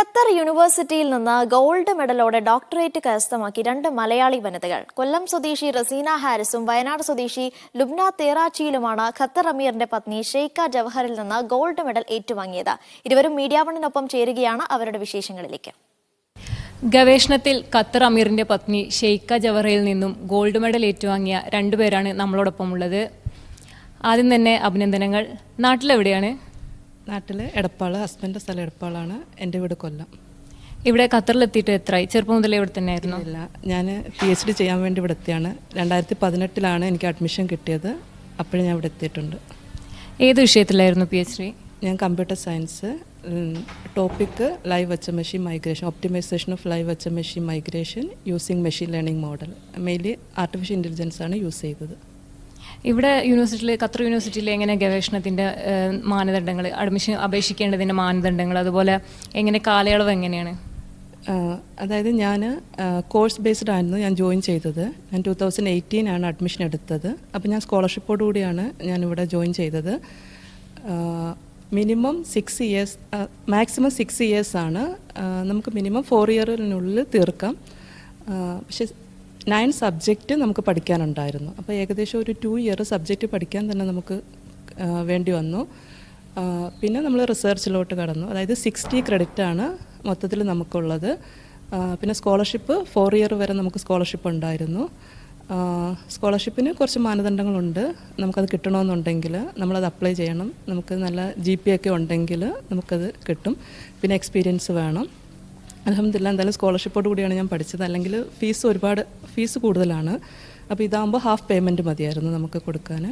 Qatar യൂണിവേഴ്സിറ്റിയിൽ നിന്ന് gold മെഡലോടെ doctorate കരസ്ഥമാക്കി 2 മലയാളി വനിതകൾ. കൊല്ലം സ്വദേശി റസീന ഹാരിസും വയനാട് സ്വദേശി ലുബ്ന തേറാച്ചിയിലുമാണ് ഖത്തർ അമീറിന്റെ പത്നി ഷെയ്ഖ ജവഹറിൽ നിന്ന് ഗോൾഡ് മെഡൽ ഏറ്റുവാങ്ങിയത്. ഇരുവരും മീഡിയ വണ്ണിനൊപ്പം ചേരുകയാണ്. അവരുടെ വിശേഷങ്ങളിലേക്ക്. ഗവേഷണത്തിൽ ഖത്തർ അമീറിന്റെ പത്നി ഷെയ്ഖ ജവഹറിൽ നിന്നും ഗോൾഡ് മെഡൽ ഏറ്റുവാങ്ങിയ 2 പേരാണ് നമ്മളോടൊപ്പം ഉള്ളത്. ആദ്യം തന്നെ അഭിനന്ദനങ്ങൾ. നാട്ടിലെവിടെയാണ്? നാട്ടിൽ എടപ്പാൾ, ഹസ്ബൻഡിൻ്റെ സ്ഥലം എടപ്പാളാണ്. എൻ്റെ വീട് കൊല്ലം. ഇവിടെ ഖത്തറിലെത്തിയിട്ട് എത്രയായി? ചെറുപ്പം മുതലേ ഇവിടെ തന്നെ ആയിരുന്നു? ഇല്ല, ഞാൻ PhD ചെയ്യാൻ വേണ്ടി ഇവിടെ എത്തിയാണ്. 2018 എനിക്ക് അഡ്മിഷൻ കിട്ടിയത്. അപ്പോഴും ഞാൻ ഇവിടെ എത്തിയിട്ടുണ്ട്. ഏത് വിഷയത്തിലായിരുന്നു PhD? ഞാൻ കമ്പ്യൂട്ടർ സയൻസ്, ടോപ്പിക്ക് ലൈവ് വെച്ച machine migration, optimisation of live വെച്ച machine migration using machine learning model. Mainly artificial intelligence ആണ് യൂസ് ചെയ്തത്. ഇവിടെ ഖത്തർ യൂണിവേഴ്സിറ്റിയിൽ എങ്ങനെ ഗവേഷണത്തിൻ്റെ മാനദണ്ഡങ്ങൾ, അഡ്മിഷൻ അപേക്ഷിക്കേണ്ടതിൻ്റെ മാനദണ്ഡങ്ങൾ, അതുപോലെ എങ്ങനെ കാലയളവ് എങ്ങനെയാണ്? അതായത് ഞാൻ കോഴ്സ് ബേസ്ഡ് ആയിരുന്നു ഞാൻ ജോയിൻ ചെയ്തത്. ഞാൻ 2018 അഡ്മിഷൻ എടുത്തത്. അപ്പോൾ ഞാൻ സ്കോളർഷിപ്പോടു കൂടിയാണ് ഞാനിവിടെ ജോയിൻ ചെയ്തത്. മിനിമം 6 ഇയേഴ്സ്, മാക്സിമം 6 ഇയേഴ്സ് ആണ്. നമുക്ക് മിനിമം 4 ഇയറിനുള്ളിൽ തീർക്കാം. പക്ഷേ 9 സബ്ജക്റ്റ് നമുക്ക് പഠിക്കാനുണ്ടായിരുന്നു. അപ്പോൾ ഏകദേശം ഒരു 2 ഇയർ സബ്ജക്റ്റ് പഠിക്കാൻ തന്നെ നമുക്ക് വേണ്ടി വന്നു. പിന്നെ നമ്മൾ റിസർച്ചിലോട്ട് കടന്നു. അതായത് 60 ക്രെഡിറ്റ് ആണ് മൊത്തത്തിൽ നമുക്കുള്ളത്. പിന്നെ സ്കോളർഷിപ്പ് 4 ഇയർ വരെ നമുക്ക് സ്കോളർഷിപ്പ് ഉണ്ടായിരുന്നു. സ്കോളർഷിപ്പിന് കുറച്ച് മാനദണ്ഡങ്ങളുണ്ട്. നമുക്കത് കിട്ടണമെന്നുണ്ടെങ്കിൽ നമ്മളത് അപ്ലൈ ചെയ്യണം. നമുക്ക് നല്ല GPA ഒക്കെ ഉണ്ടെങ്കിൽ നമുക്കത് കിട്ടും. പിന്നെ എക്സ്പീരിയൻസ് വേണം. അൽഹംദുലില്ലാ എന്തായാലും സ്കോളർഷിപ്പോട് കൂടിയാണ് ഞാൻ പഠിച്ചത്. അല്ലെങ്കിൽ ഫീസ് കൂടുതലാണ്. അപ്പോൾ ഇതാകുമ്പോൾ ഹാഫ് പേയ്മെൻറ്റ് മതിയായിരുന്നു നമുക്ക് കൊടുക്കാൻ.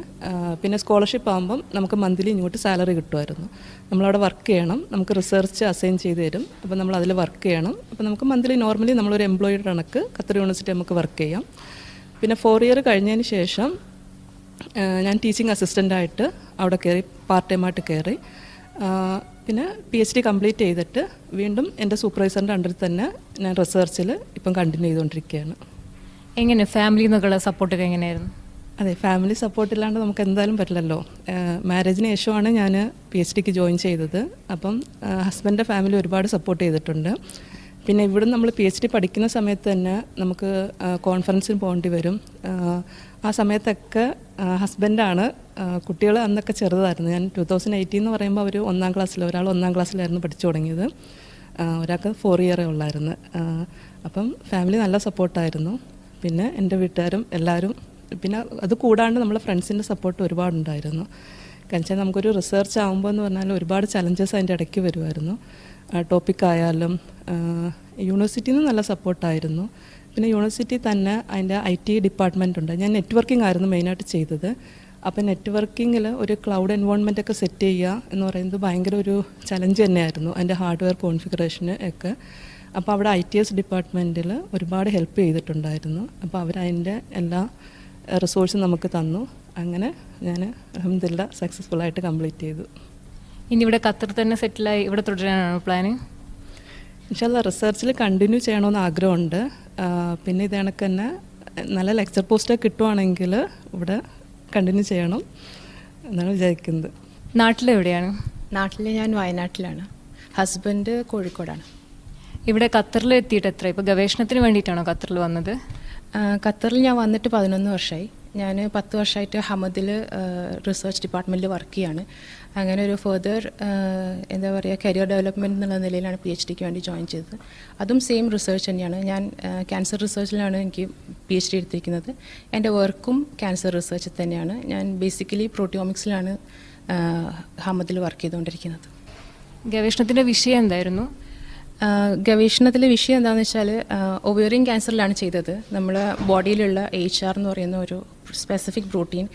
പിന്നെ സ്കോളർഷിപ്പ് ആകുമ്പം നമുക്ക് മന്ത്ലി ഇങ്ങോട്ട് സാലറി കിട്ടുമായിരുന്നു. നമ്മളവിടെ വർക്ക് ചെയ്യണം. നമുക്ക് റിസർച്ച് അസൈൻ ചെയ്ത് തരും. അപ്പോൾ നമ്മൾ അതിൽ വർക്ക് ചെയ്യണം. അപ്പോൾ നമുക്ക് മന്ത്ലി നോർമലി നമ്മളൊരു എംപ്ലോയിയുടെ കണക്ക് ഖത്തർ യൂണിവേഴ്സിറ്റി നമുക്ക് വർക്ക് ചെയ്യാം. പിന്നെ 4 ഇയർ കഴിഞ്ഞതിന് ശേഷം ഞാൻ ടീച്ചിങ് അസിസ്റ്റൻ്റായിട്ട് അവിടെ കയറി, പാർട്ട് ടൈമായിട്ട് കയറി. പിന്നെ PhD കംപ്ലീറ്റ് ചെയ്തിട്ട് വീണ്ടും എൻ്റെ സൂപ്പർവൈസറിൻ്റെ അണ്ടറിൽ തന്നെ ഞാൻ റിസർച്ചിൽ ഇപ്പം കണ്ടിന്യൂ ചെയ്തുകൊണ്ടിരിക്കുകയാണ്. എങ്ങനെ ഫാമിലിയിൽ നിന്നുള്ള സപ്പോർട്ടൊക്കെ എങ്ങനെയായിരുന്നു? അതെ, ഫാമിലി സപ്പോർട്ടില്ലാണ്ട് നമുക്ക് എന്തായാലും പറ്റില്ലല്ലോ. മാരേജിന് ശേഷമാണ് ഞാൻ PhDക്ക് ജോയിൻ ചെയ്തത്. അപ്പം ഹസ്ബൻഡിൻ്റെ ഫാമിലി ഒരുപാട് സപ്പോർട്ട് ചെയ്തിട്ടുണ്ട്. പിന്നെ ഇവിടെ നമ്മൾ PhD പഠിക്കുന്ന സമയത്ത് തന്നെ നമുക്ക് കോൺഫറൻസിന് പോകേണ്ടി വരും. ആ സമയത്തൊക്കെ ഹസ്ബൻഡാണ്, കുട്ടികൾ അന്നൊക്കെ ചെറുതായിരുന്നു. ഞാൻ 2018 എന്ന് പറയുമ്പോൾ അവർ 1ാം ക്ലാസ്സിൽ, ഒരാൾ 1ാം ക്ലാസ്സിലായിരുന്നു പഠിച്ചു തുടങ്ങിയത്. ഒരാൾക്ക് 4 ഇയറേ ഉള്ളായിരുന്നു. അപ്പം ഫാമിലി നല്ല സപ്പോർട്ടായിരുന്നു. പിന്നെ എൻ്റെ വീട്ടുകാരും എല്ലാവരും. പിന്നെ അത് കൂടാണ്ട് നമ്മളെ ഫ്രണ്ട്സിൻ്റെ സപ്പോർട്ട് ഒരുപാടുണ്ടായിരുന്നു. കാരണം വെച്ചാൽ നമുക്കൊരു റിസർച്ച് ആകുമ്പോൾ എന്ന് പറഞ്ഞാൽ ഒരുപാട് ചലഞ്ചസ് അതിൻ്റെ ഇടയ്ക്ക് വരുമായിരുന്നു. ടോപ്പിക്കായാലും യൂണിവേഴ്സിറ്റിയിൽ നിന്ന് നല്ല സപ്പോർട്ടായിരുന്നു. പിന്നെ യൂണിവേഴ്സിറ്റി തന്നെ അതിൻ്റെ IT ഡിപ്പാർട്ട്മെൻ്റ് ഉണ്ട്. ഞാൻ നെറ്റ്വർക്കിംഗ് ആയിരുന്നു മെയിനായിട്ട് ചെയ്തത്. അപ്പോൾ നെറ്റ്വർക്കിങ്ങിൽ ഒരു ക്ലൗഡ് എൻവോൺമെൻ്റ് ഒക്കെ സെറ്റ് ചെയ്യുക എന്ന് പറയുന്നത് ഭയങ്കര ഒരു ചലഞ്ച് തന്നെയായിരുന്നു, അതിൻ്റെ ഹാർഡ്വെയർ കോൺഫിഗറേഷന് ഒക്കെ. അപ്പോൾ അവിടെ ITS ഡിപ്പാർട്ട്മെൻറ്റിൽ ഒരുപാട് ഹെൽപ്പ് ചെയ്തിട്ടുണ്ടായിരുന്നു. അപ്പോൾ അവരതിൻ്റെ എല്ലാ റിസോഴ്സും നമുക്ക് തന്നു. അങ്ങനെ ഞാൻ അൽഹംദുലില്ലാ സക്സസ്ഫുള്ളായിട്ട് കംപ്ലീറ്റ് ചെയ്തു. ഇനി ഇവിടെ ഖത്തർ തന്നെ സെറ്റിലായി ഇവിടെ തുടരാനാണ് പ്ലാന്? ഇൻഷാല്ലാ റിസർച്ചിൽ കണ്ടിന്യൂ ചെയ്യണമെന്ന് ആഗ്രഹമുണ്ട്. പിന്നെ ഇത് കണക്ക് തന്നെ നല്ല ലെക്ചർ പോസ്റ്റൊക്കെ കിട്ടുവാണെങ്കിൽ ഇവിടെ കണ്ടിന്യൂ ചെയ്യണം എന്നാണ് വിചാരിക്കുന്നത്. നാട്ടിലെവിടെയാണ്? നാട്ടിൽ ഞാൻ വയനാട്ടിലാണ്. ഹസ്ബൻഡ് കോഴിക്കോടാണ്. ഇവിടെ ഖത്തറിൽ എത്തിയിട്ട് എത്ര? ഇപ്പോൾ ഗവേഷണത്തിന് വേണ്ടിയിട്ടാണോ ഖത്തറിൽ വന്നത്? ഖത്തറിൽ ഞാൻ വന്നിട്ട് 11 വർഷമായി. ഞാൻ 10 വർഷമായിട്ട് ഹമദിൽ റിസർച്ച് ഡിപ്പാർട്ട്മെൻറ്റിൽ വർക്ക് ചെയ്യാണ്. അങ്ങനെ ഒരു ഫെർദർ എന്താ പറയുക കരിയർ ഡെവലപ്മെൻറ്റ് എന്നുള്ള നിലയിലാണ് PhDക്ക് വേണ്ടി ജോയിൻ ചെയ്തത്. അതും സെയിം റിസർച്ച് തന്നെയാണ്. ഞാൻ ക്യാൻസർ റിസർച്ചിലാണ് എനിക്ക് PhD എടുത്തിരിക്കുന്നത്. എൻ്റെ വർക്കും ക്യാൻസർ റിസർച്ചിൽ തന്നെയാണ്. ഞാൻ ബേസിക്കലി പ്രോട്ടിയോമിക്സിലാണ് ഹമദിൽ വർക്ക് ചെയ്തുകൊണ്ടിരിക്കുന്നത്. ഗവേഷണത്തിൻ്റെ വിഷയം എന്തായിരുന്നു? ഗവേഷണത്തിലെ വിഷയം എന്താണെന്ന് വെച്ചാൽ ഒവേറിയൻ ക്യാൻസറിലാണ് ചെയ്തത്. നമ്മളെ ബോഡിയിലുള്ള HR എന്ന് പറയുന്ന ഒരു സ്പെസിഫിക് പ്രോട്ടീൻ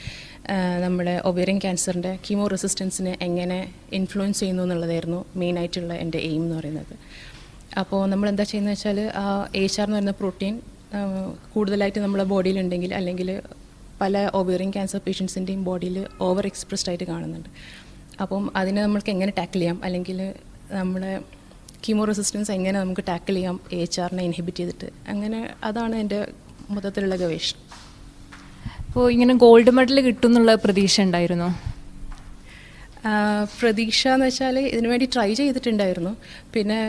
നമ്മുടെ ഒവേറിയൻ ക്യാൻസറിൻ്റെ കീമോ റെസിസ്റ്റൻസിനെ എങ്ങനെ ഇൻഫ്ലുവൻസ് ചെയ്യുന്നു എന്നുള്ളതായിരുന്നു മെയിനായിട്ടുള്ള എൻ്റെ എയിം എന്ന് പറയുന്നത്. അപ്പോൾ നമ്മൾ എന്താ ചെയ്യുന്നത് വെച്ചാൽ HR എന്ന് പറയുന്ന പ്രോട്ടീൻ കൂടുതലായിട്ട് നമ്മളെ ബോഡിയിലുണ്ടെങ്കിൽ, അല്ലെങ്കിൽ പല ഒവേറിയൻ ക്യാൻസർ പേഷ്യൻസിൻ്റെയും ബോഡിയിൽ ഓവർ എക്സ്പ്രസ്ഡ് ആയിട്ട് കാണുന്നുണ്ട്. അപ്പം അതിനെ നമ്മൾക്ക് എങ്ങനെ ടാക്കിൾ ചെയ്യാം, അല്ലെങ്കിൽ നമ്മളെ കീമോ റെസിസ്റ്റൻസ് എങ്ങനെ നമുക്ക് ടാക്കിൾ ചെയ്യാം HR-നെ ഇൻഹിബിറ്റ് ചെയ്തിട്ട്, അങ്ങനെ അതാണ് എൻ്റെ മൊത്തത്തിലുള്ള ഗവേഷണം. അപ്പോൾ ഇങ്ങനെ ഗോൾഡ് മെഡൽ കിട്ടും എന്നുള്ള പ്രതീക്ഷ ഉണ്ടായിരുന്നോ? പ്രതീക്ഷ എന്ന് വെച്ചാൽ ഇതിനു വേണ്ടി ട്രൈ ചെയ്തിട്ടുണ്ടായിരുന്നു. പിന്നെ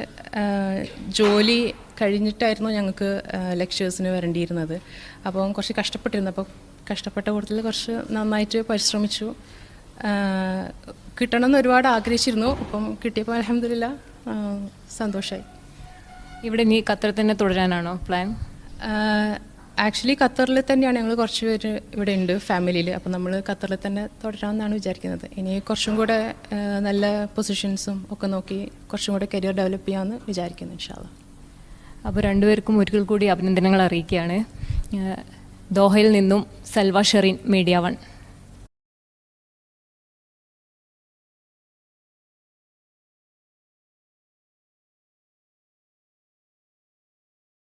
ജോലി കഴിഞ്ഞിട്ടായിരുന്നു ഞങ്ങൾക്ക് ലെക്ചേഴ്സിന് വരേണ്ടിയിരുന്നത്. അപ്പം കുറച്ച് കഷ്ടപ്പെട്ടിരുന്നു. അപ്പോൾ കഷ്ടപ്പെട്ട കൂട്ടത്തിൽ കുറച്ച് നന്നായിട്ട് പരിശ്രമിച്ചു. കിട്ടണമെന്ന് ഒരുപാട് ആഗ്രഹിച്ചിരുന്നു. അപ്പം കിട്ടിയപ്പോൾ അൽഹംദുലില്ലാ സന്തോഷമായി. ഇവിടെ നീ ഖത്തറിൽ തന്നെ തുടരാനാണോ പ്ലാൻ? ആക്ച്വലി ഖത്തറിൽ തന്നെയാണ് ഞങ്ങൾ കുറച്ച് പേര് ഇവിടെ ഉണ്ട് ഫാമിലിയിൽ. അപ്പം നമ്മൾ ഖത്തറിൽ തന്നെ തുടരാമെന്നാണ് വിചാരിക്കുന്നത്. ഇനി കുറച്ചും കൂടെ നല്ല പൊസിഷൻസും ഒക്കെ നോക്കി കുറച്ചും കൂടെ കരിയർ ഡെവലപ്പ് ചെയ്യാമെന്ന് വിചാരിക്കുന്നു ഇൻഷാ അല്ലാ. അപ്പോൾ രണ്ടുപേർക്കും ഒരിക്കൽ കൂടി അഭിനന്ദനങ്ങൾ അറിയിക്കുകയാണ്. ദോഹയിൽ നിന്നും സൽവ ഷെറീൻ, മീഡിയ 1.